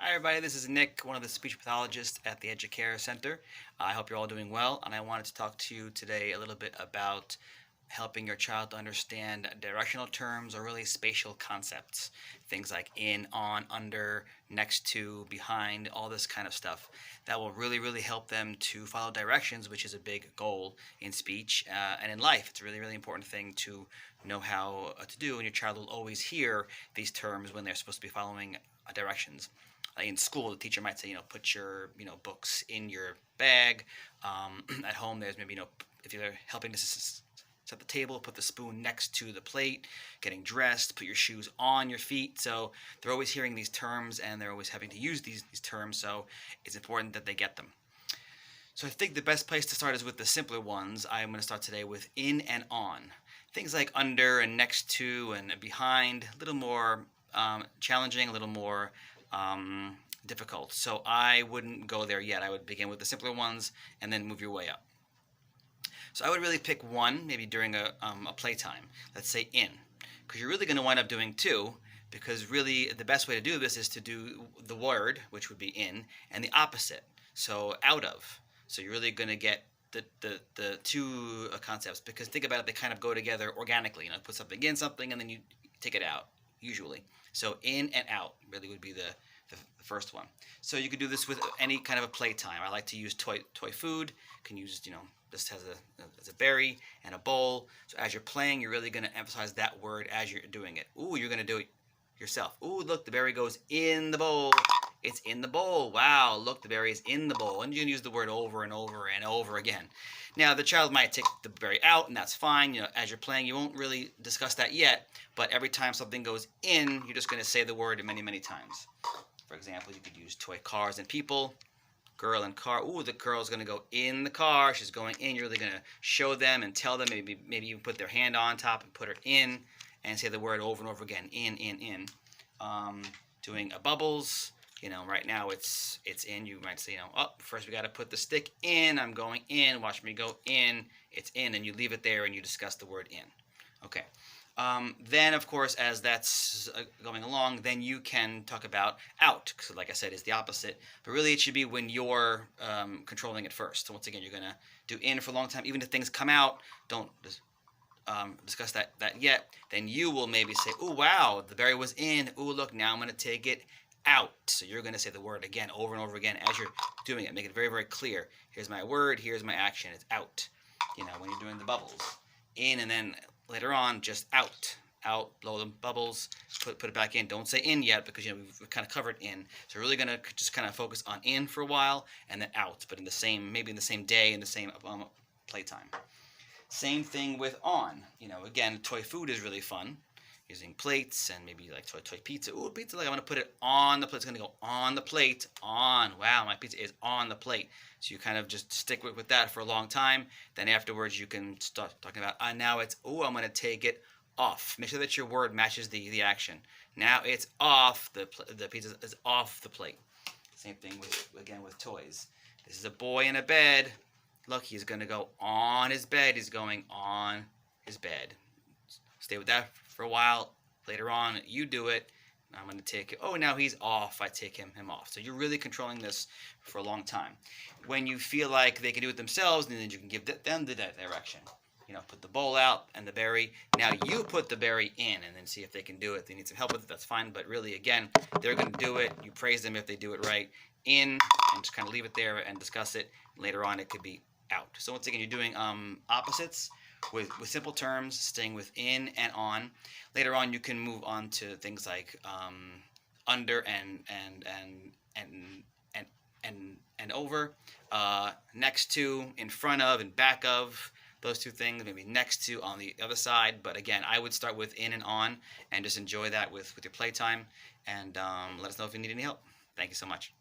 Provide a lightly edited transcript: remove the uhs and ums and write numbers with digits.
Hi everybody, this is Nick, one of the speech pathologists at the Educare Center. I hope you're all doing well, and I wanted to talk to you today a little bit about helping your child to understand directional terms or really spatial concepts. Things like in, on, under, next to, behind, all this kind of stuff. That will really help them to follow directions, which is a big goal in speech and in life. It's a really important thing to know how to do, and your child will always hear these terms when they're supposed to be following directions. In school, the teacher might say, put your, books in your bag. At home, there's maybe, if you're helping to set the table, put the spoon next to the plate. Getting dressed, put your shoes on your feet. So they're always hearing these terms, and they're always having to use these terms. So it's important that they get them. So I think the best place to start is with the simpler ones. I'm going to start today with in and on. Things like under and next to and behind, a little more challenging, a little more difficult. So I wouldn't go there yet. I would begin with the simpler ones and then move your way up. So I would really pick one, maybe during a playtime. Let's say in, because you're really going to wind up doing two, because really the best way to do this is to do the word, which would be in, and the opposite, so out of. So you're really going to get the two concepts, because think about it, they kind of go together organically. Put something in something and then you take it out, usually. So in and out really would be the first one. So you could do this with any kind of a playtime. I like to use toy food. You can use, this has a berry and a bowl. So as you're playing, you're really going to emphasize that word as you're doing it. Ooh, you're going to do it yourself. Ooh, look, the berry goes in the bowl. It's in the bowl. Wow, look, the berry is in the bowl. And you can use the word over and over and over again. Now, the child might take the berry out, and that's fine. As you're playing, you won't really discuss that yet. But every time something goes in, you're just going to say the word many times. For example, you could use toy cars and people. Girl and car. Ooh, the girl's going to go in the car. She's going in. You're really going to show them and tell them. Maybe you put their hand on top and put her in and say the word over and over again. In. Doing a bubbles. Right now it's in. You might say, first we got to put the stick in. I'm going in. Watch me go in. It's in. And you leave it there and you discuss the word in. Okay. Then, of course, as that's going along, then you can talk about out. So like I said, is the opposite. But really, it should be when you're controlling it first. So once again, you're going to do in for a long time. Even if things come out, don't discuss that yet. Then you will maybe say, oh, wow, the berry was in. Oh, look, now I'm going to take it out. So you're going to say the word again over and over again as you're doing it. Make it very clear. Here's my word. Here's my action. It's out. When you're doing the bubbles. In and then later on, just out, blow the bubbles, put it back in. Don't say in yet because we've kind of covered in. So we're really gonna just kind of focus on in for a while and then out, but maybe in the same day, in the same playtime. Same thing with on. Again, toy food is really fun. Using plates and maybe like toy pizza. Ooh, pizza, like I'm gonna put it on the plate. It's gonna go on the plate. On. Wow, my pizza is on the plate. So you kind of just stick with that for a long time. Then afterwards you can start talking about now it's I'm gonna take it off. Make sure that your word matches the action. Now it's off. The pizza is off the plate. Same thing with toys. This is a boy in a bed. Look, he's gonna go on his bed. He's going on his bed. Stay with that for a while. Later on, you do it. I'm going to take it. Oh, now he's off. I take him off. So you're really controlling this for a long time. When you feel like they can do it themselves, then you can give them the direction. Put the bowl out and the berry. Now you put the berry in and then see if they can do it. If they need some help with it, that's fine. But really, again, they're going to do it. You praise them if they do it right. In and just kind of leave it there and discuss it. Later on, it could be out. So once again, you're doing opposites. With simple terms, staying with in and on. Later on, you can move on to things like under and over, next to, in front of, and back of. Those two things, maybe next to on the other side. But again, I would start with in and on, and just enjoy that with your playtime. And let us know if you need any help. Thank you so much.